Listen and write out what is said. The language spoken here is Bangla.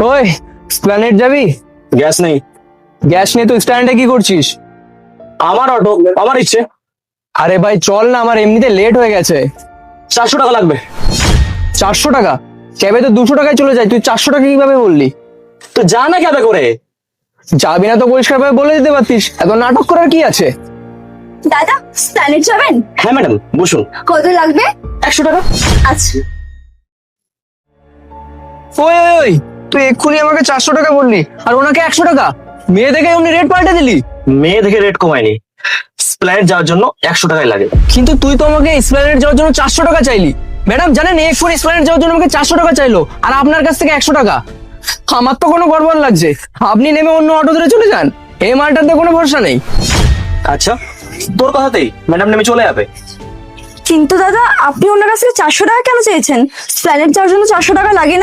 কই স্প্ল্যানেড যাবি? গ্যাস নেই। গ্যাস নিয়ে তুই স্ট্যান্ডে কি করছিস? আমার অটো, আমার ইচ্ছে। আরে ভাই চল না, আমার এমনিতে লেট হয়ে গেছে। 400 টাকা লাগবে। 400 টাকা? ক্যাবে তো 200 টাকায় চলে যায়, তুই 400 টাকা কিভাবে বললি? তো যা না ক্যাবে করে। যাবি না তো পরিষ্কার ভাবে বলে দিতে পারতিস, এত নাটক করার কি আছে? দাদা স্প্ল্যানেড যাবেন? হ্যাঁ ম্যাডাম বসুন। কত লাগবে? 100 টাকা। আচ্ছা। ওই ওই ওই, তুই এক্ষুনি আমাকে 400 টাকা বললি আর ওনাকে 100 টাকা? মেয়ে দেখে এমনি রেট পাল্টে দিলি। মেয়ে দেখে রেট কমায়নি, স্প্ল্যানেড যাওয়ার জন্য 100 টাকাই লাগে। কিন্তু তুই তো আমাকে স্প্ল্যানেড যাওয়ার জন্য 400 টাকা চাইলি। ম্যাডাম জানেন এক্ষুনি স্প্ল্যানেড যাওয়ার জন্য আমাকে 400 টাকা চাইলো আর আপনার কাছ থেকে 100 টাকা। আমার তো কোনো গড়বড় লাগছে, আপনি নেমে অন্য অটো ধরে চলে যান, এই মালটাতে কোনো ভরসা নেই। আচ্ছা তোর কথাতেই ম্যাডাম নেমে চলে যাবে। কিন্তু দাদা আপনি ওনার কাছে 400 টাকা কেন চেয়েছেন? স্প্ল্যানেড যাওয়ার জন্য 400 টাকা লাগে না?